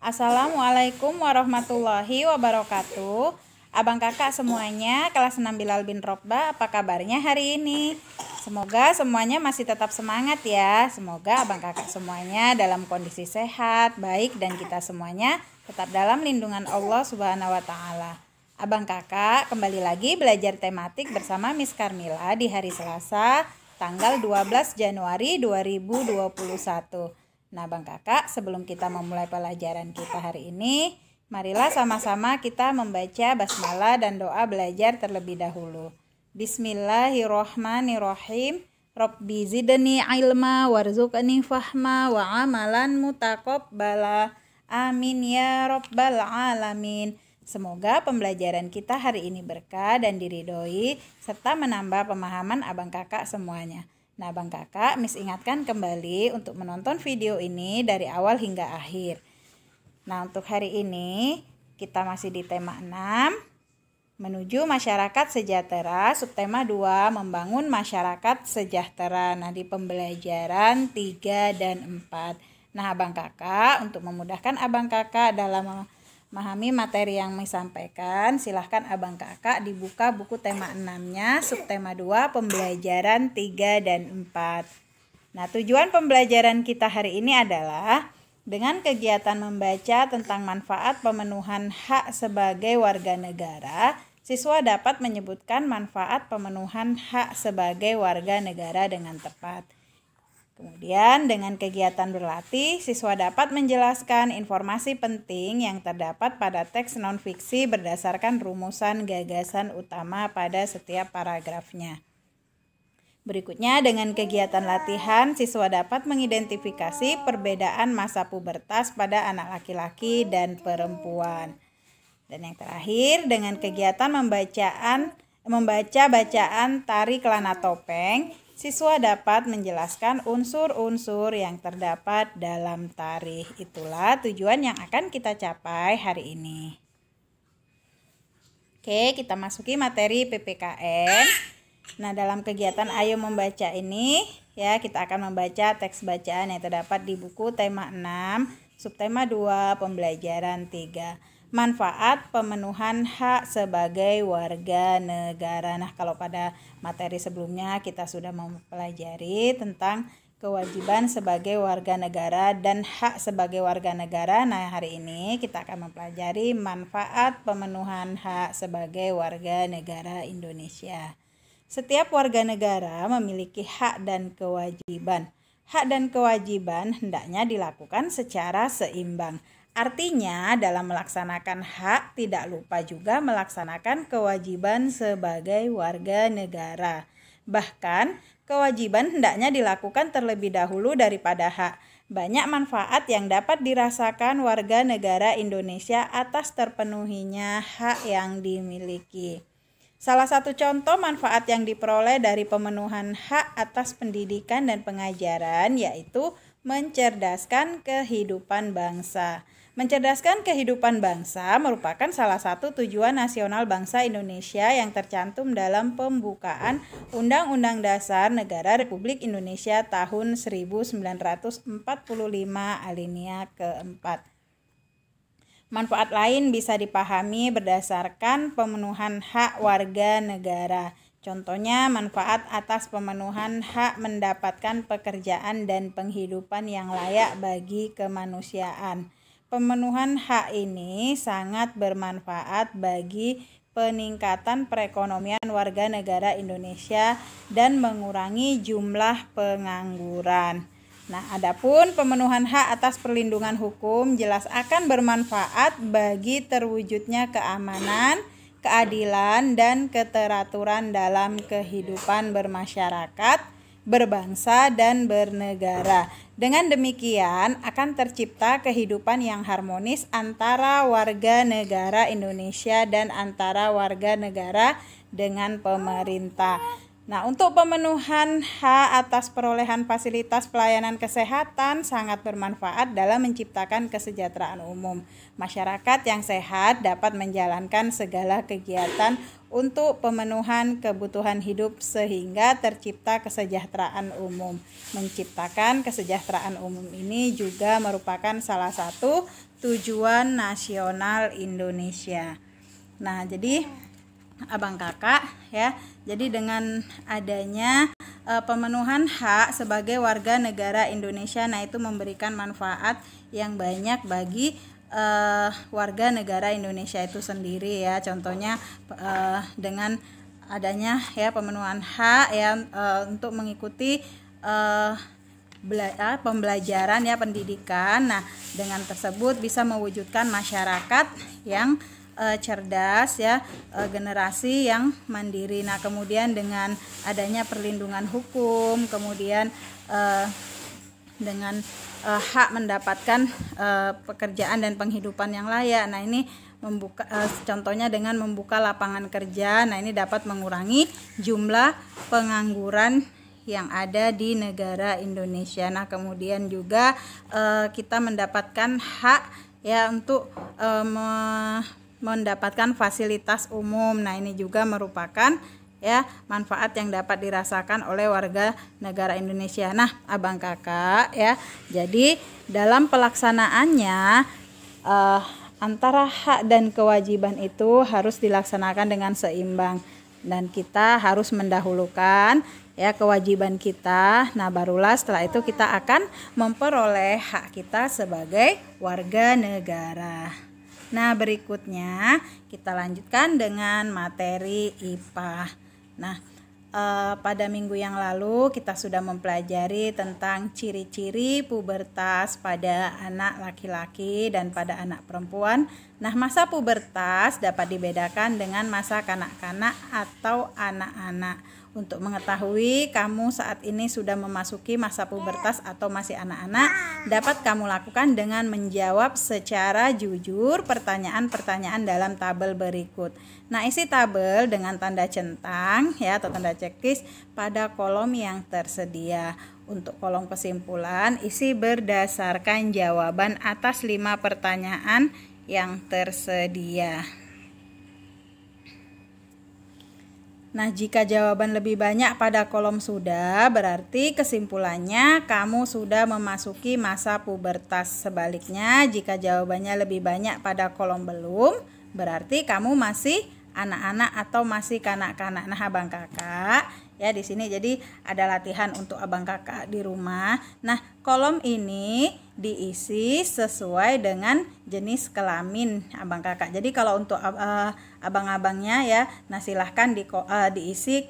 Assalamualaikum warahmatullahi wabarakatuh. Abang kakak semuanya, kelas 6 Bilal bin Rokba, apa kabarnya hari ini? Semoga semuanya masih tetap semangat ya. Semoga abang kakak semuanya dalam kondisi sehat, baik, dan kita semuanya tetap dalam lindungan Allah Subhanahu wa Ta'ala. Abang kakak kembali lagi belajar tematik bersama Miss Karmila di hari Selasa, tanggal 12 Januari 2021. Nah, Bang Kakak, sebelum kita memulai pelajaran kita hari ini, marilah sama-sama kita membaca basmalah dan doa belajar terlebih dahulu. Bismillahirrohmanirrohim. Rabbi zidni ilma warzuqni fahma wa amalan mutaqabbala. Amin ya rabbal alamin. Semoga pembelajaran kita hari ini berkah dan diridhoi serta menambah pemahaman abang kakak semuanya. Nah, Bang Kakak, Miss ingatkan kembali untuk menonton video ini dari awal hingga akhir. Nah, untuk hari ini kita masih di tema 6, menuju masyarakat sejahtera, subtema 2, membangun masyarakat sejahtera. Nah, di pembelajaran 3 dan 4. Nah, Abang Kakak, untuk memudahkan Abang Kakak dalam memahami materi yang disampaikan, silahkan abang kakak dibuka buku tema 6-nya, subtema 2, pembelajaran 3 dan 4. Nah, tujuan pembelajaran kita hari ini adalah dengan kegiatan membaca tentang manfaat pemenuhan hak sebagai warga negara, siswa dapat menyebutkan manfaat pemenuhan hak sebagai warga negara dengan tepat. Kemudian dengan kegiatan berlatih, siswa dapat menjelaskan informasi penting yang terdapat pada teks non-fiksi berdasarkan rumusan gagasan utama pada setiap paragrafnya. Berikutnya, dengan kegiatan latihan, siswa dapat mengidentifikasi perbedaan masa pubertas pada anak laki-laki dan perempuan. Dan yang terakhir, dengan kegiatan membaca bacaan tari kelana topeng, siswa dapat menjelaskan unsur-unsur yang terdapat dalam tari. Itulah tujuan yang akan kita capai hari ini. Oke, kita masuki materi PPKN. Nah, dalam kegiatan Ayo Membaca ini, ya, kita akan membaca teks bacaan yang terdapat di buku tema 6, subtema 2, pembelajaran 3. Manfaat pemenuhan hak sebagai warga negara. Nah, kalau pada materi sebelumnya kita sudah mempelajari tentang kewajiban sebagai warga negara dan hak sebagai warga negara. Nah, hari ini kita akan mempelajari manfaat pemenuhan hak sebagai warga negara Indonesia. Setiap warga negara memiliki hak dan kewajiban. Hak dan kewajiban hendaknya dilakukan secara seimbang. Artinya, dalam melaksanakan hak tidak lupa juga melaksanakan kewajiban sebagai warga negara. Bahkan, kewajiban hendaknya dilakukan terlebih dahulu daripada hak. Banyak manfaat yang dapat dirasakan warga negara Indonesia atas terpenuhinya hak yang dimiliki. Salah satu contoh manfaat yang diperoleh dari pemenuhan hak atas pendidikan dan pengajaran yaitu mencerdaskan kehidupan bangsa. Mencerdaskan kehidupan bangsa merupakan salah satu tujuan nasional bangsa Indonesia yang tercantum dalam pembukaan Undang-Undang Dasar Negara Republik Indonesia tahun 1945 alinea keempat. Manfaat lain bisa dipahami berdasarkan pemenuhan hak warga negara. Contohnya, manfaat atas pemenuhan hak mendapatkan pekerjaan dan penghidupan yang layak bagi kemanusiaan. Pemenuhan hak ini sangat bermanfaat bagi peningkatan perekonomian warga negara Indonesia dan mengurangi jumlah pengangguran. Nah, adapun pemenuhan hak atas perlindungan hukum jelas akan bermanfaat bagi terwujudnya keamanan, keadilan, dan keteraturan dalam kehidupan bermasyarakat, berbangsa, dan bernegara. Dengan demikian akan tercipta kehidupan yang harmonis antara warga negara Indonesia dan antara warga negara dengan pemerintah. Nah, untuk pemenuhan hak atas perolehan fasilitas pelayanan kesehatan sangat bermanfaat dalam menciptakan kesejahteraan umum. Masyarakat yang sehat dapat menjalankan segala kegiatan untuk pemenuhan kebutuhan hidup sehingga tercipta kesejahteraan umum. Menciptakan kesejahteraan umum ini juga merupakan salah satu tujuan nasional Indonesia. Nah, jadi abang kakak ya, jadi dengan adanya pemenuhan hak sebagai warga negara Indonesia, nah itu memberikan manfaat yang banyak bagi warga negara Indonesia itu sendiri ya. Contohnya dengan adanya ya pemenuhan hak ya untuk mengikuti pembelajaran ya, pendidikan. Nah, dengan tersebut bisa mewujudkan masyarakat yang cerdas ya, generasi yang mandiri. Nah, kemudian dengan adanya perlindungan hukum, kemudian dengan hak mendapatkan pekerjaan dan penghidupan yang layak. Nah, ini membuka contohnya dengan membuka lapangan kerja. Nah, ini dapat mengurangi jumlah pengangguran yang ada di negara Indonesia. Nah, kemudian juga kita mendapatkan hak ya untuk mendapatkan fasilitas umum. Nah, ini juga merupakan ya manfaat yang dapat dirasakan oleh warga negara Indonesia. Nah, abang kakak ya, jadi dalam pelaksanaannya antara hak dan kewajiban itu harus dilaksanakan dengan seimbang, dan kita harus mendahulukan ya kewajiban kita. Nah, barulah setelah itu kita akan memperoleh hak kita sebagai warga negara. Nah, berikutnya kita lanjutkan dengan materi IPA. Nah, pada minggu yang lalu kita sudah mempelajari tentang ciri-ciri pubertas pada anak laki-laki dan pada anak perempuan. Nah, masa pubertas dapat dibedakan dengan masa kanak-kanak atau anak-anak. Untuk mengetahui kamu saat ini sudah memasuki masa pubertas atau masih anak-anak, dapat kamu lakukan dengan menjawab secara jujur pertanyaan-pertanyaan dalam tabel berikut. Nah, isi tabel dengan tanda centang ya atau tanda checklist pada kolom yang tersedia. Untuk kolom kesimpulan, isi berdasarkan jawaban atas 5 pertanyaan yang tersedia. Nah, jika jawaban lebih banyak pada kolom sudah, berarti kesimpulannya kamu sudah memasuki masa pubertas. Sebaliknya, jika jawabannya lebih banyak pada kolom belum, berarti kamu masih anak-anak atau masih kanak-kanak. Nah, abang kakak ya di sini jadi ada latihan untuk abang kakak di rumah. Nah, kolom ini diisi sesuai dengan jenis kelamin abang kakak. Jadi kalau untuk abang-abangnya ya, nah silahkan diisi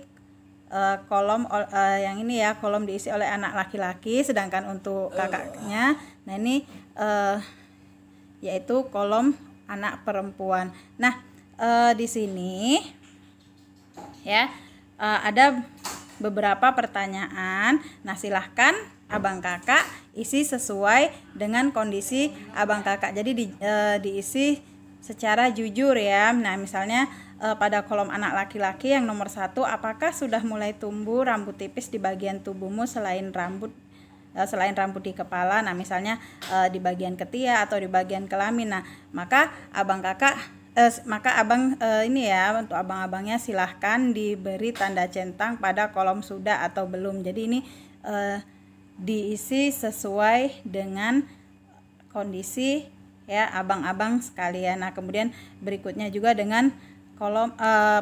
kolom yang ini ya, kolom diisi oleh anak laki-laki, sedangkan untuk kakaknya nah ini yaitu kolom anak perempuan. Nah, di sini ya ada beberapa pertanyaan. Nah, silahkan abang kakak isi sesuai dengan kondisi abang kakak. Jadi diisi secara jujur ya. Nah, misalnya pada kolom anak laki-laki yang nomor 1, apakah sudah mulai tumbuh rambut tipis di bagian tubuhmu selain rambut di kepala? Nah, misalnya di bagian ketiak atau di bagian kelamin. Nah, maka abang ini ya, untuk abang-abangnya silahkan diberi tanda centang pada kolom sudah atau belum. Jadi ini diisi sesuai dengan kondisi ya abang-abang sekalian. Nah, kemudian berikutnya juga dengan kolom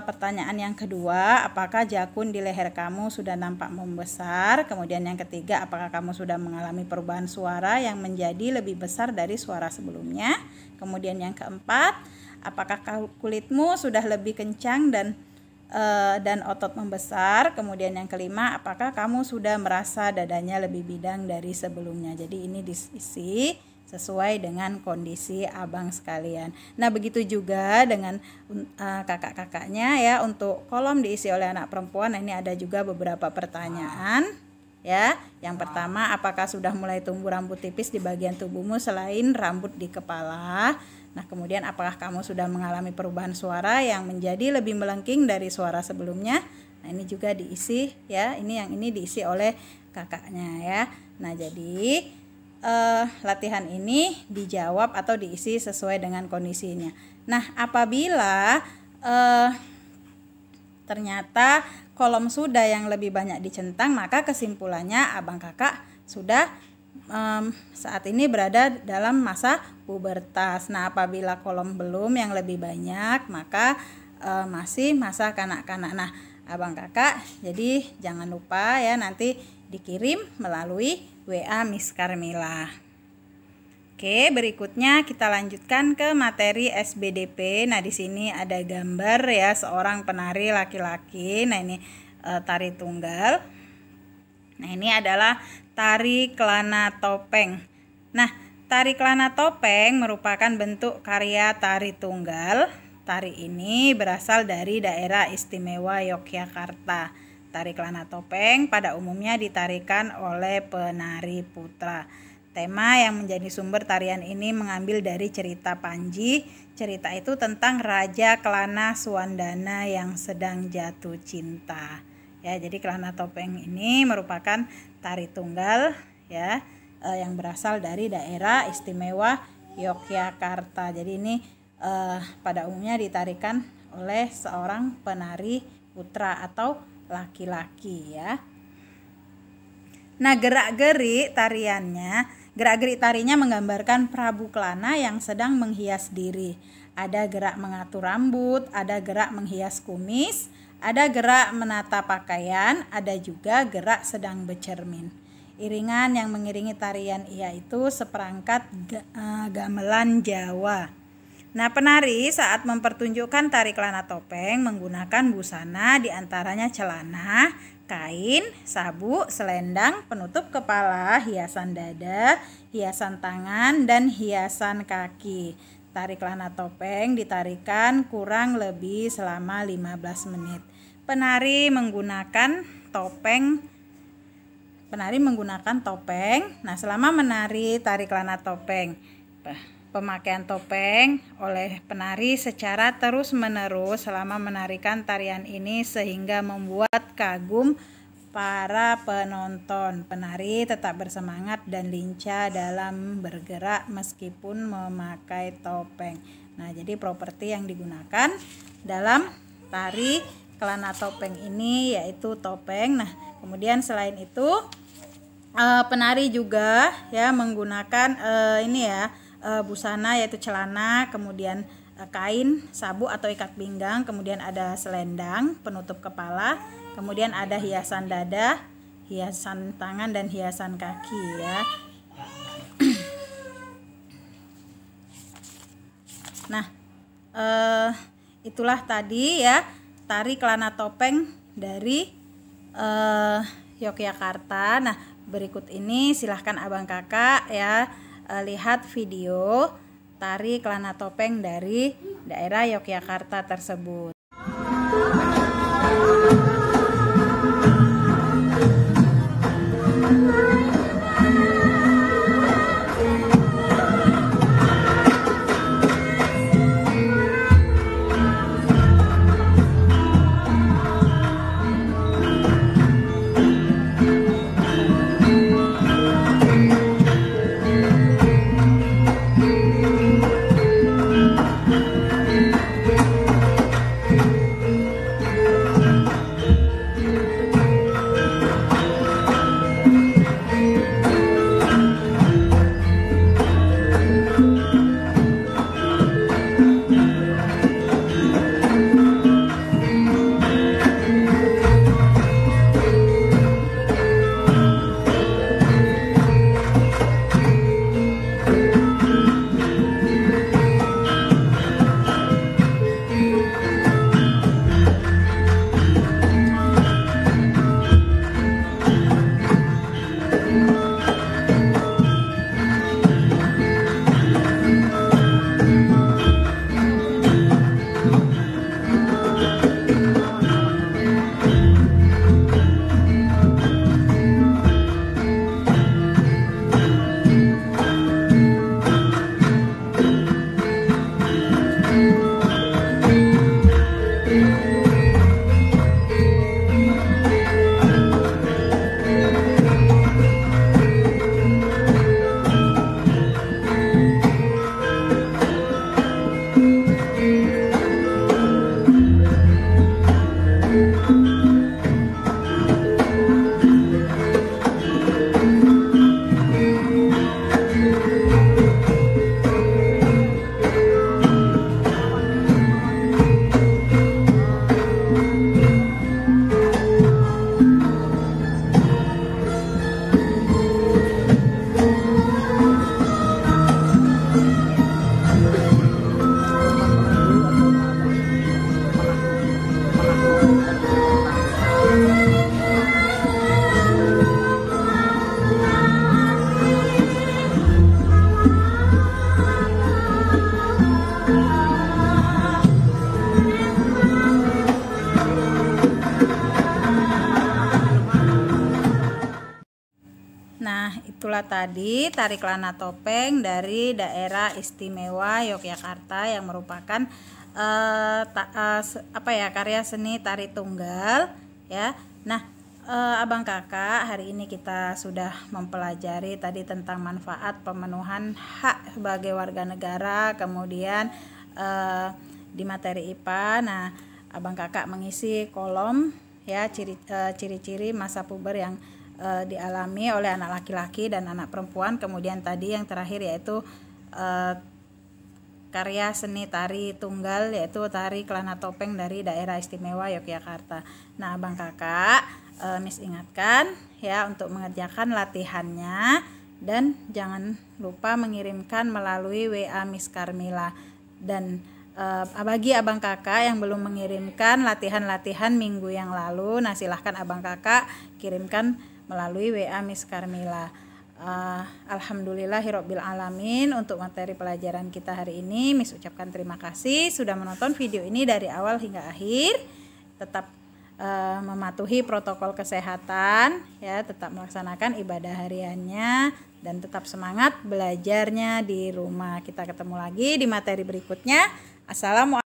pertanyaan yang kedua, apakah jakun di leher kamu sudah nampak membesar? Kemudian yang ketiga, apakah kamu sudah mengalami perubahan suara yang menjadi lebih besar dari suara sebelumnya? Kemudian yang keempat, apakah kulitmu sudah lebih kencang dan otot membesar? Kemudian yang kelima, apakah kamu sudah merasa dadanya lebih bidang dari sebelumnya? Jadi ini diisi sesuai dengan kondisi abang sekalian. Nah, begitu juga dengan kakak-kakaknya ya. Untuk kolom diisi oleh anak perempuan, nah ini ada juga beberapa pertanyaan ya. Yang pertama, apakah sudah mulai tumbuh rambut tipis di bagian tubuhmu selain rambut di kepala? Nah, kemudian apakah kamu sudah mengalami perubahan suara yang menjadi lebih melengking dari suara sebelumnya? Nah, ini juga diisi ya. Yang ini diisi oleh kakaknya ya. Nah, jadi latihan ini dijawab atau diisi sesuai dengan kondisinya. Nah, apabila ternyata kolom sudah yang lebih banyak dicentang, maka kesimpulannya abang kakak sudah saat ini berada dalam masa pubertas. Nah, apabila kolom belum yang lebih banyak, maka masih masa kanak-kanak. Nah, abang kakak jadi jangan lupa ya nanti dikirim melalui WA Miss Carmila. Oke, berikutnya kita lanjutkan ke materi SBDP. Nah, di sini ada gambar ya seorang penari laki-laki. Nah, ini tari tunggal. Nah, ini adalah tari kelana topeng. Nah, tari kelana topeng merupakan bentuk karya tari tunggal. Tari ini berasal dari daerah istimewa Yogyakarta. Tari kelana topeng pada umumnya ditarikan oleh penari putra. Tema yang menjadi sumber tarian ini mengambil dari cerita Panji. Cerita itu tentang Raja Kelana Suwandana yang sedang jatuh cinta. Ya, jadi kelana topeng ini merupakan tari tunggal ya yang berasal dari daerah istimewa Yogyakarta. Jadi ini pada umumnya ditarikan oleh seorang penari putra atau laki-laki ya. Nah, gerak-gerik tarinya menggambarkan Prabu Kelana yang sedang menghias diri. Ada gerak mengatur rambut, ada gerak menghias kumis, ada gerak menata pakaian, ada juga gerak sedang bercermin. Iringan yang mengiringi tarian yaitu seperangkat gamelan Jawa. Nah, penari saat mempertunjukkan tari kelana topeng menggunakan busana diantaranya celana, kain, sabuk, selendang, penutup kepala, hiasan dada, hiasan tangan, dan hiasan kaki. Tari kelana topeng ditarikan kurang lebih selama 15 menit. Penari menggunakan topeng. Nah, selama menari tari kelana topeng, pemakaian topeng oleh penari secara terus-menerus selama menarikan tarian ini sehingga membuat kagum para penonton. Penari tetap bersemangat dan lincah dalam bergerak meskipun memakai topeng. Nah, jadi properti yang digunakan dalam tari kelana topeng ini yaitu topeng. Nah, kemudian selain itu penari juga ya menggunakan busana yaitu celana, kemudian kain, sabuk atau ikat pinggang, kemudian ada selendang, penutup kepala, kemudian ada hiasan dada, hiasan tangan, dan hiasan kaki ya. Nah, itulah tadi ya tari kelana topeng dari Yogyakarta. Nah, berikut ini silahkan abang kakak ya lihat video tari kelana topeng dari daerah Yogyakarta tersebut. pula tadi tari kelana topeng dari daerah istimewa Yogyakarta yang merupakan karya seni tari tunggal ya. Nah, abang kakak, hari ini kita sudah mempelajari tadi tentang manfaat pemenuhan hak sebagai warga negara, kemudian di materi IPA. Nah, abang kakak mengisi kolom ya ciri-ciri masa puber yang dialami oleh anak laki-laki dan anak perempuan. Kemudian tadi yang terakhir yaitu karya seni tari tunggal, yaitu tari kelana topeng dari daerah istimewa Yogyakarta. Nah, abang kakak, Miss ingatkan ya untuk mengerjakan latihannya dan jangan lupa mengirimkan melalui WA Miss Karmila. Dan bagi abang kakak yang belum mengirimkan latihan-latihan minggu yang lalu, nah silahkan abang kakak kirimkan melalui WA Miss Karmila. Alhamdulillahirabbil alamin. Untuk materi pelajaran kita hari ini, Miss ucapkan terima kasih sudah menonton video ini dari awal hingga akhir. Tetap mematuhi protokol kesehatan ya, tetap melaksanakan ibadah hariannya dan tetap semangat belajarnya di rumah. Kita ketemu lagi di materi berikutnya. Assalamualaikum.